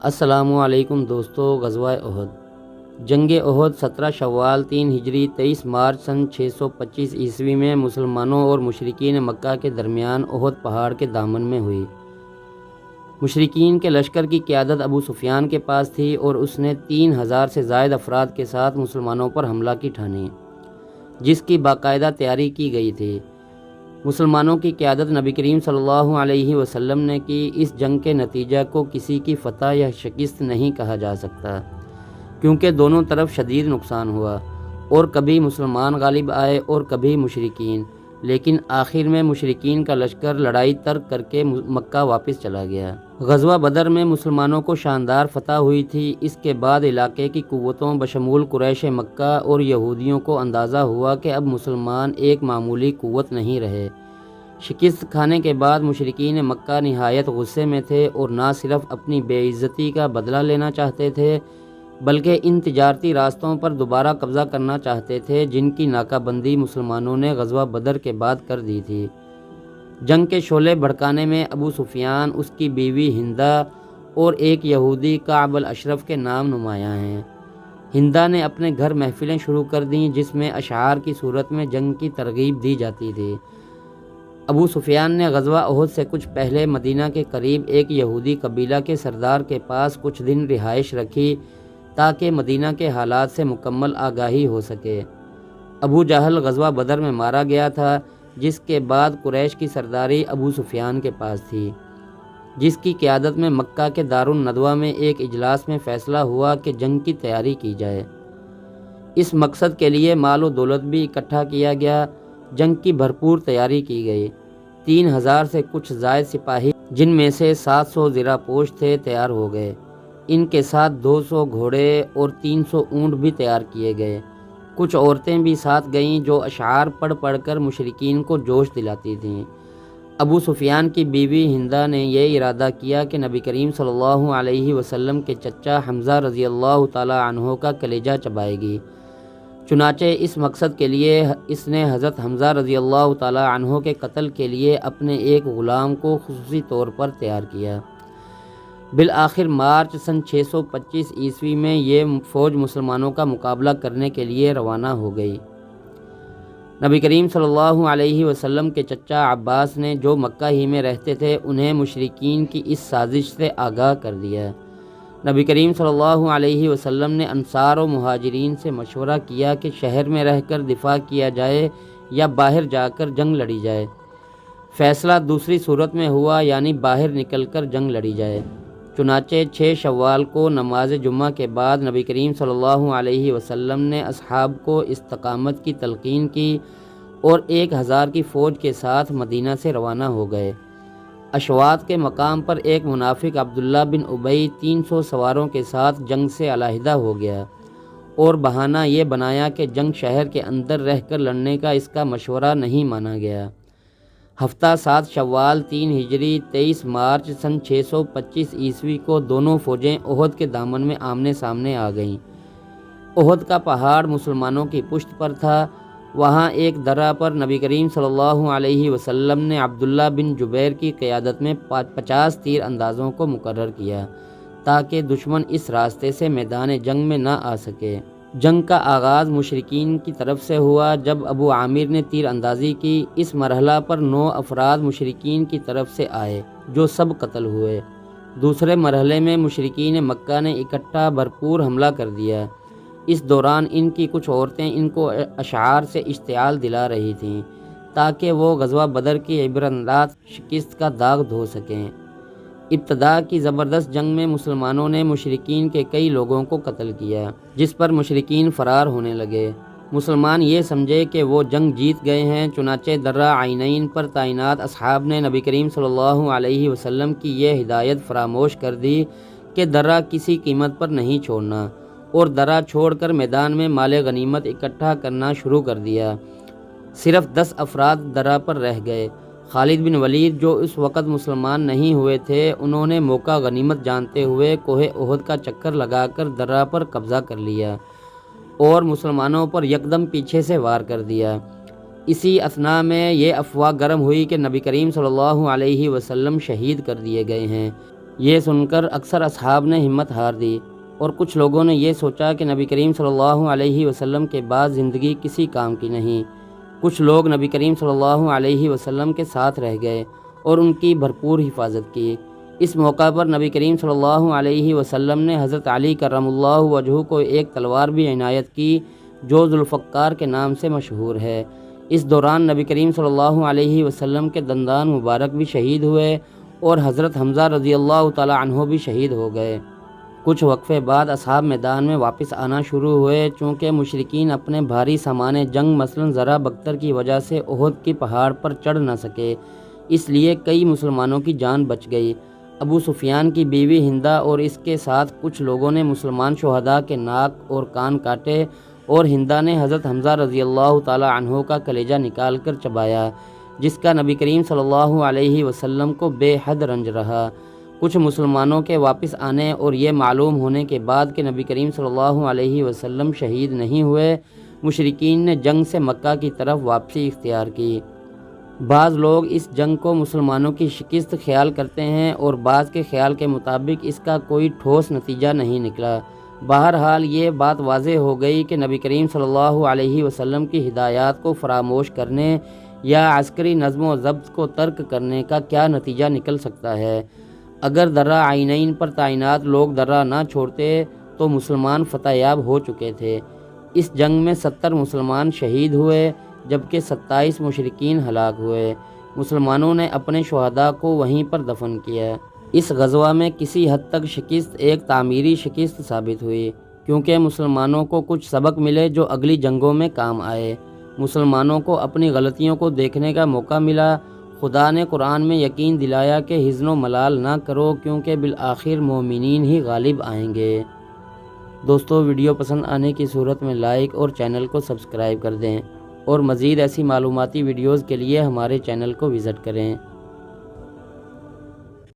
السلام علیکم دوستو، غزوہ احد۔ جنگ احد 17 شوال 3 ہجری 23 مارچ سن 625 عیسوی میں مسلمانوں اور مشرکین مکہ کے درمیان احد پہاڑ کے دامن میں ہوئی۔ مشرکین کے لشکر کی قیادت ابو سفیان کے پاس تھی اور اس نے 3000 سے زائد افراد کے ساتھ مسلمانوں پر حملہ کی ٹھانی، جس کی باقاعدہ تیاری کی گئی تھی۔ مسلمانوں کی قیادت نبی کریم صلی اللہ علیہ وسلم نے کی۔ اس جنگ کے نتیجہ کو کسی کی فتح یا شکست نہیں کہا جا سکتا، کیونکہ دونوں طرف شدید نقصان ہوا اور کبھی مسلمان غالب آئے اور کبھی مشرکین، لیکن آخر میں مشرکین کا لشکر لڑائی ترک کر کے مکہ واپس چلا گیا۔ غزوہ بدر میں مسلمانوں کو شاندار فتح ہوئی تھی۔ اس کے بعد علاقے کی قوتوں بشمول قریش مکہ اور یہودیوں کو اندازہ ہوا کہ اب مسلمان ایک معمولی قوت نہیں رہے۔ شکست کھانے کے بعد مشرکین مکہ نہایت غصے میں تھے اور نہ صرف اپنی بے عزتی کا بدلہ لینا چاہتے تھے، بلکہ ان تجارتی راستوں پر دوبارہ قبضہ کرنا چاہتے تھے جن کی ناکہ بندی مسلمانوں نے غزوہ بدر کے بعد کر دی تھی۔ جنگ کے شعلے بھڑکانے میں ابو سفیان، اس کی بیوی ہندہ اور ایک یہودی کعب الاشرف کے نام نمایاں ہیں۔ ہندہ نے اپنے گھر محفلیں شروع کر دیں جس میں اشعار کی صورت میں جنگ کی ترغیب دی جاتی تھی۔ ابو سفیان نے غزوہ احد سے کچھ پہلے مدینہ کے قریب ایک یہودی قبیلہ کے سردار کے پاس کچھ دن رہائش رکھی تاکہ مدینہ کے حالات سے مکمل آگاہی ہو سکے۔ ابو جہل غزوہ بدر میں مارا گیا تھا، جس کے بعد قریش کی سرداری ابو سفیان کے پاس تھی، جس کی قیادت میں مکہ کے دارالندوہ میں ایک اجلاس میں فیصلہ ہوا کہ جنگ کی تیاری کی جائے۔ اس مقصد کے لیے مال و دولت بھی اکٹھا کیا گیا۔ جنگ کی بھرپور تیاری کی گئی۔ 3000 سے کچھ زائد سپاہی، جن میں سے 700 زرہ پوش تھے، تیار ہو گئے۔ ان کے ساتھ 200 گھوڑے اور 300 اونٹ بھی تیار کیے گئے۔ کچھ عورتیں بھی ساتھ گئیں جو اشعار پڑھ پڑھ کر مشرکین کو جوش دلاتی تھیں۔ ابو سفیان کی بیوی ہندہ نے یہ ارادہ کیا کہ نبی کریم صلی اللہ علیہ وسلم کے چچا حمزہ رضی اللہ تعالی عنہ کا کلیجہ چبائے گی۔ چنانچہ اس مقصد کے لیے اس نے حضرت حمزہ رضی اللہ تعالی عنہ کے قتل کے لیے اپنے ایک غلام کو خصوصی طور پر تیار کیا۔ بالآخر مارچ سن 625 عیسوی میں یہ فوج مسلمانوں کا مقابلہ کرنے کے لیے روانہ ہو گئی۔ نبی کریم صلی اللہ علیہ وسلم کے چچا عباس نے، جو مکہ ہی میں رہتے تھے، انہیں مشرکین کی اس سازش سے آگاہ کر دیا۔ نبی کریم صلی اللہ علیہ وسلم نے انصار و مہاجرین سے مشورہ کیا کہ شہر میں رہ کر دفاع کیا جائے یا باہر جا کر جنگ لڑی جائے۔ فیصلہ دوسری صورت میں ہوا، یعنی باہر نکل کر جنگ لڑی جائے۔ چنانچہ 6 شوال کو نماز جمعہ کے بعد نبی کریم صلی اللہ علیہ وسلم نے اصحاب کو استقامت کی تلقین کی اور 1000 کی فوج کے ساتھ مدینہ سے روانہ ہو گئے۔ اشواط کے مقام پر ایک منافق عبداللہ بن ابی 300 سواروں کے ساتھ جنگ سے علیحدہ ہو گیا اور بہانہ یہ بنایا کہ جنگ شہر کے اندر رہ کر لڑنے کا اس کا مشورہ نہیں مانا گیا۔ ہفتہ 7 شوال 3 ہجری 23 مارچ سن 625 عیسوی کو دونوں فوجیں احد کے دامن میں آمنے سامنے آ گئیں۔ احد کا پہاڑ مسلمانوں کی پشت پر تھا۔ وہاں ایک درہ پر نبی کریم صلی اللہ علیہ وسلم نے عبداللہ بن جبیر کی قیادت میں 50 تیر اندازوں کو مقرر کیا تاکہ دشمن اس راستے سے میدان جنگ میں نہ آ سکے۔ جنگ کا آغاز مشرکین کی طرف سے ہوا جب ابو عامر نے تیر اندازی کی۔ اس مرحلہ پر 9 افراد مشرکین کی طرف سے آئے جو سب قتل ہوئے۔ دوسرے مرحلے میں مشرکین مکہ نے اکٹھا بھرپور حملہ کر دیا۔ اس دوران ان کی کچھ عورتیں ان کو اشعار سے اشتعال دلا رہی تھیں تاکہ وہ غزوہ بدر کی عبرتناک شکست کا داغ دھو سکیں۔ ابتدا کی زبردست جنگ میں مسلمانوں نے مشرکین کے کئی لوگوں کو قتل کیا، جس پر مشرکین فرار ہونے لگے۔ مسلمان یہ سمجھے کہ وہ جنگ جیت گئے ہیں، چنانچہ درہ عینین پر تعینات اصحاب نے نبی کریم صلی اللہ علیہ وسلم کی یہ ہدایت فراموش کر دی کہ درہ کسی قیمت پر نہیں چھوڑنا، اور درہ چھوڑ کر میدان میں مال غنیمت اکٹھا کرنا شروع کر دیا۔ صرف 10 افراد درہ پر رہ گئے۔ خالد بن ولید، جو اس وقت مسلمان نہیں ہوئے تھے، انہوں نے موقع غنیمت جانتے ہوئے کوہ احد کا چکر لگا کر درہ پر قبضہ کر لیا اور مسلمانوں پر یکدم پیچھے سے وار کر دیا۔ اسی اثناء میں یہ افواہ گرم ہوئی کہ نبی کریم صلی اللہ علیہ وسلم شہید کر دیے گئے ہیں۔ یہ سن کر اکثر اصحاب نے ہمت ہار دی اور کچھ لوگوں نے یہ سوچا کہ نبی کریم صلی اللہ علیہ وسلم کے بعد زندگی کسی کام کی نہیں۔ کچھ لوگ نبی کریم صلی اللہ علیہ وسلم کے ساتھ رہ گئے اور ان کی بھرپور حفاظت کی۔ اس موقع پر نبی کریم صلی اللہ علیہ وسلم نے حضرت علی کرم اللہ وجہہ کو ایک تلوار بھی عنایت کی جو ذوالفقار کے نام سے مشہور ہے۔ اس دوران نبی کریم صلی اللہ علیہ وسلم کے دندان مبارک بھی شہید ہوئے اور حضرت حمزہ رضی اللہ تعالی عنہ بھی شہید ہو گئے۔ کچھ وقفے بعد اصحاب میدان میں واپس آنا شروع ہوئے، چونکہ مشرکین اپنے بھاری سامان جنگ مثلا زرہ بکتر کی وجہ سے احد کی پہاڑ پر چڑھ نہ سکے، اس لیے کئی مسلمانوں کی جان بچ گئی۔ ابو سفیان کی بیوی ہندہ اور اس کے ساتھ کچھ لوگوں نے مسلمان شہداء کے ناک اور کان کاٹے اور ہندہ نے حضرت حمزہ رضی اللہ تعالی عنہ کا کلیجہ نکال کر چبایا، جس کا نبی کریم صلی اللہ علیہ وسلم کو بے حد رنج رہا۔ کچھ مسلمانوں کے واپس آنے اور یہ معلوم ہونے کے بعد کہ نبی کریم صلی اللہ علیہ وسلم شہید نہیں ہوئے، مشرکین نے جنگ سے مکہ کی طرف واپسی اختیار کی۔ بعض لوگ اس جنگ کو مسلمانوں کی شکست خیال کرتے ہیں اور بعض کے خیال کے مطابق اس کا کوئی ٹھوس نتیجہ نہیں نکلا۔ بہرحال یہ بات واضح ہو گئی کہ نبی کریم صلی اللہ علیہ وسلم کی ہدایات کو فراموش کرنے یا عسکری نظم و ضبط کو ترک کرنے کا کیا نتیجہ نکل سکتا ہے۔ اگر درہ عینین پر تعینات لوگ درہ نہ چھوڑتے تو مسلمان فتح یاب ہو چکے تھے۔ اس جنگ میں 70 مسلمان شہید ہوئے جبکہ 27 مشرکین ہلاک ہوئے۔ مسلمانوں نے اپنے شہداء کو وہیں پر دفن کیا۔ اس غزوہ میں کسی حد تک شکست ایک تعمیری شکست ثابت ہوئی، کیونکہ مسلمانوں کو کچھ سبق ملے جو اگلی جنگوں میں کام آئے۔ مسلمانوں کو اپنی غلطیوں کو دیکھنے کا موقع ملا۔ خدا نے قرآن میں یقین دلایا کہ حزن و ملال نہ کرو، کیونکہ بالآخر مومنین ہی غالب آئیں گے۔ دوستو، ویڈیو پسند آنے کی صورت میں لائک اور چینل کو سبسکرائب کر دیں اور مزید ایسی معلوماتی ویڈیوز کے لیے ہمارے چینل کو وزٹ کریں۔